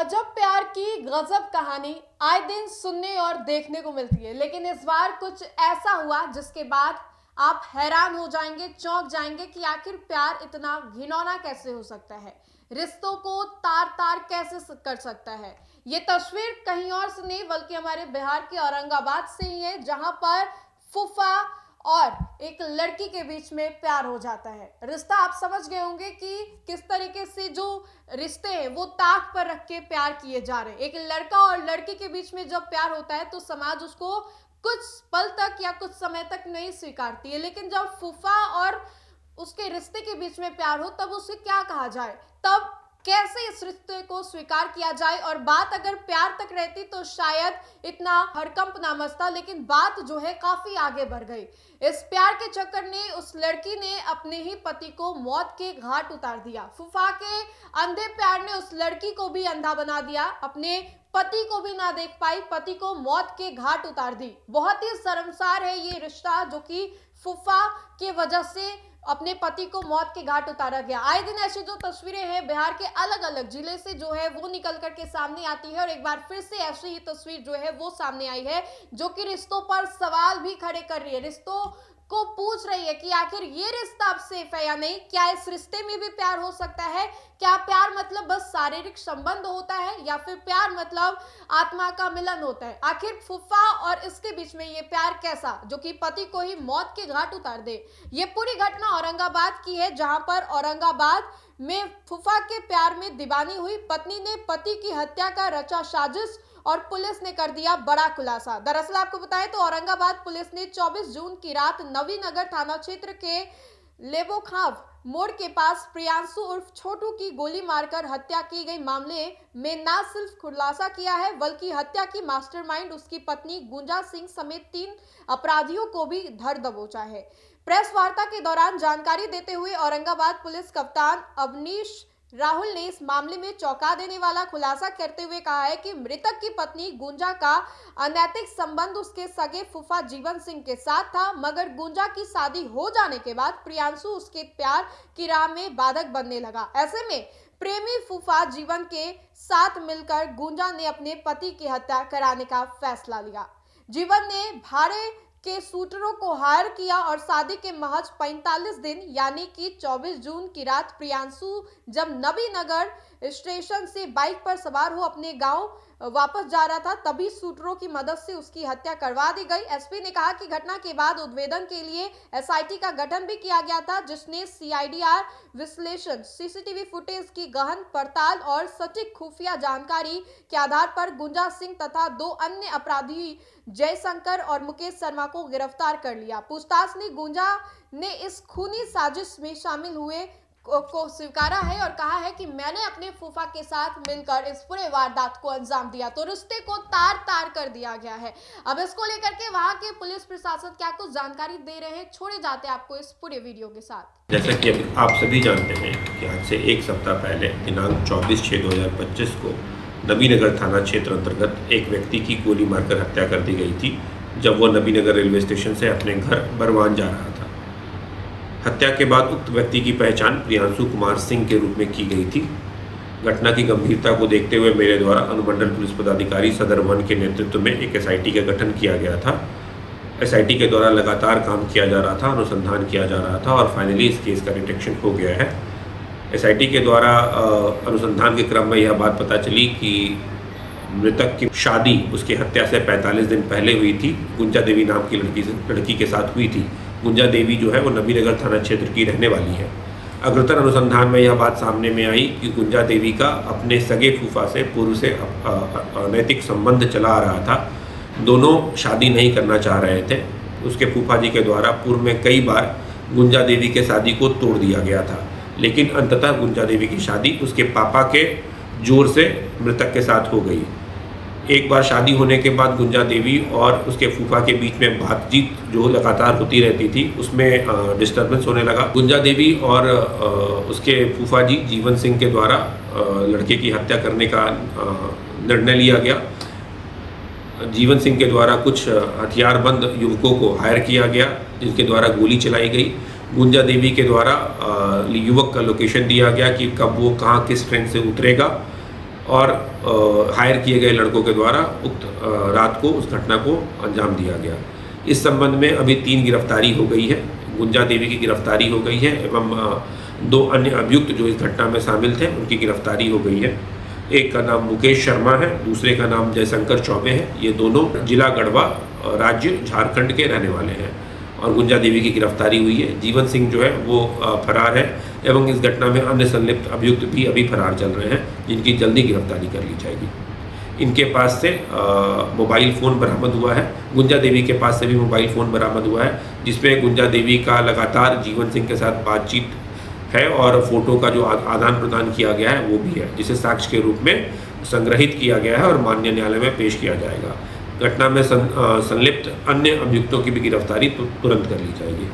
अजब प्यार की गजब कहानी आए दिन सुनने और देखने को मिलती है, लेकिन इस बार कुछ ऐसा हुआ जिसके बाद आप हैरान हो जाएंगे, चौंक जाएंगे कि आखिर प्यार इतना घिनौना कैसे हो सकता है, रिश्तों को तार तार कैसे कर सकता है। ये तस्वीर कहीं और से नहीं बल्कि हमारे बिहार के औरंगाबाद से ही है, जहां पर फूफा और एक लड़की के बीच में प्यार हो जाता है। रिश्ता आप समझ गए होंगे कि किस तरीके से जो रिश्ते हैं वो ताक पर रख के प्यार किए जा रहे हैं। एक लड़का और लड़की के बीच में जब प्यार होता है तो समाज उसको कुछ पल तक या कुछ समय तक नहीं स्वीकारती है, लेकिन जब फूफा और उसके रिश्ते के बीच में प्यार हो तब उसे क्या कहा जाए, तब कैसे इस रिश्ते को स्वीकार किया जाए। और बात अगर प्यार तक रहती तो शायद इतना हड़कंप ना मचता, लेकिन बात जो है काफी आगे बढ़ गई। इस प्यार के चक्कर ने उस लड़की ने अपने ही पति को मौत के घाट उतार दिया। फूफा के अंधे प्यार ने उस लड़की को भी अंधा बना दिया, अपने पति को भी ना देख पाई, पति को मौत के घाट उतार दी। बहुत ही शर्मसार है ये रिश्ता जो कि फूफा के वजह से अपने पति को मौत के घाट उतारा गया। आए दिन ऐसी जो तस्वीरें हैं बिहार के अलग अलग जिले से जो है वो निकल करके सामने आती है, और एक बार फिर से ऐसी ही तस्वीर जो है वो सामने आई है जो कि रिश्तों पर सवाल भी खड़े कर रही है, रिश्तों को पूछ रही है कि आखिर ये रिश्ता अब सेफ है या नहीं। क्या इस रिश्ते में भी प्यार हो सकता है? क्या प्यार मतलब बस शारीरिक संबंध होता है या फिर प्यार मतलब आत्मा का मिलन होता है? आखिर फूफा और इसके बीच में ये प्यार कैसा जो कि पति को ही मौत के घाट उतार दे। ये पूरी घटना औरंगाबाद की है, जहां पर औरंगाबाद में फूफा के प्यार में दीवानी हुई पत्नी ने पति की हत्या का रचा साजिश और पुलिस ने कर दिया बड़ा खुलासा। दरअसल आपको बताएं तो औरंगाबाद पुलिस ने 24 जून की रात नवीनगर थाना क्षेत्र के लेबोखाव मोड़ के पास प्रियांशु उर्फ छोटू की गोली मारकर हत्या की गई मामले में न सिर्फ खुलासा किया है बल्कि हत्या की मास्टरमाइंड उसकी पत्नी गुंजा सिंह समेत 3 अपराधियों को भी धर दबोचा है। प्रेस वार्ता के दौरान जानकारी देते हुए औरंगाबाद पुलिस कप्तान अवनीश राहुल ने इस मामले में चौंका देने वाला खुलासा करते हुए कहा है कि मृतक की पत्नी गुंजा का अनैतिक संबंध उसके सगे फूफा जीवन सिंह के साथ था, मगर गुंजा की शादी हो जाने के बाद प्रियांशु उसके प्यार की राह में बाधक बनने लगा। ऐसे में प्रेमी फूफा जीवन के साथ मिलकर गुंजा ने अपने पति की हत्या कराने का फैसला लिया। जीवन ने भाड़े के शूटरों को हायर किया और शादी के महज 45 दिन यानी कि 24 जून की रात प्रियांशु जब नवीनगर स्टेशन से बाइक पर सवार हो अपने गांव वापस जा रहा था तभी शूटरों की मदद से उसकी हत्या करवा दी गई। एसपी ने कहा कि घटना के बाद उद्भेदन के लिए एसआईटी का गठन भी किया गया था, जिसने सीआईडीआर विश्लेषण, सीसीटीवी फुटेज की गहन पड़ताल और सटीक खुफिया जानकारी के आधार पर गुंजा सिंह तथा 2 अन्य अपराधी जयशंकर और मुकेश शर्मा को गिरफ्तार कर लिया। पूछताछ में गुंजा ने इस खूनी साजिश में शामिल हुए को स्वीकारा है और कहा है कि मैंने अपने फूफा के साथ मिलकर इस पूरे वारदात को अंजाम दिया। तो रिश्ते को तार तार कर दिया गया है। अब इसको लेकर के वहां के पुलिस प्रशासन क्या कुछ जानकारी दे रहे हैं, छोड़े जाते हैं आपको इस पूरे वीडियो के साथ। जैसा कि आप सभी जानते हैं कि आज से 1 सप्ताह पहले दिनांक 24/6/2025 को नवीनगर थाना क्षेत्र अंतर्गत एक व्यक्ति की गोली मारकर हत्या कर दी गई थी, जब वह नवीनगर रेलवे स्टेशन से अपने घर बरवान जा रहा था। हत्या के बाद उक्त व्यक्ति की पहचान प्रियांशु कुमार सिंह के रूप में की गई थी। घटना की गंभीरता को देखते हुए मेरे द्वारा अनुमंडल पुलिस पदाधिकारी सदर 1 के नेतृत्व में एक एसआईटी का गठन किया गया था। एसआईटी के द्वारा लगातार काम किया जा रहा था, अनुसंधान किया जा रहा था और फाइनली इस केस का डिटेक्शन हो गया है। एसआईटी के द्वारा अनुसंधान के क्रम में यह बात पता चली कि मृतक की शादी उसकी हत्या से 45 दिन पहले हुई थी। गुंजा देवी नाम की लड़की के साथ हुई थी। गुंजा देवी जो है वो नवीनगर थाना क्षेत्र की रहने वाली है। अग्रतर अनुसंधान में यह बात सामने में आई कि गुंजा देवी का अपने सगे फूफा से पूर्व से अनैतिक संबंध चला आ रहा था। दोनों शादी नहीं करना चाह रहे थे। उसके फूफा जी के द्वारा पूर्व में कई बार गुंजा देवी के शादी को तोड़ दिया गया था, लेकिन अंततः गुंजा देवी की शादी उसके पापा के जोर से मृतक के साथ हो गई। एक बार शादी होने के बाद गुंजा देवी और उसके फूफा के बीच में बातचीत जो लगातार होती रहती थी उसमें डिस्टर्बेंस होने लगा। गुंजा देवी और उसके फूफा जी जीवन सिंह के द्वारा लड़के की हत्या करने का निर्णय लिया गया। जीवन सिंह के द्वारा कुछ हथियारबंद युवकों को हायर किया गया जिनके द्वारा गोली चलाई गई। गुंजा देवी के द्वारा युवक का लोकेशन दिया गया कि कब वो कहाँ किस ट्रेन से उतरेगा और हायर किए गए लड़कों के द्वारा उक्त रात को उस घटना को अंजाम दिया गया। इस संबंध में अभी 3 गिरफ्तारी हो गई है। गुंजा देवी की गिरफ्तारी हो गई है एवं 2 अन्य अभियुक्त जो इस घटना में शामिल थे उनकी गिरफ्तारी हो गई है। एक का नाम मुकेश शर्मा है, दूसरे का नाम जयशंकर चौबे है। ये दोनों जिला गढ़वा राज्य झारखंड के रहने वाले हैं और गुंजा देवी की गिरफ्तारी हुई है। जीवन सिंह जो है वो फरार है एवं इस घटना में अन्य संलिप्त अभियुक्त भी अभी फरार चल रहे हैं, जिनकी जल्दी गिरफ्तारी कर ली जाएगी। इनके पास से मोबाइल फ़ोन बरामद हुआ है। गुंजा देवी के पास से भी मोबाइल फ़ोन बरामद हुआ है, जिसमें गुंजा देवी का लगातार जीवन सिंह के साथ बातचीत है और फोटो का जो आदान प्रदान किया गया है वो भी है, जिसे साक्ष्य के रूप में संग्रहित किया गया है और माननीय न्यायालय में पेश किया जाएगा। घटना में संलिप्त अन्य अभियुक्तों की भी गिरफ्तारी तुरंत कर ली जाएगी।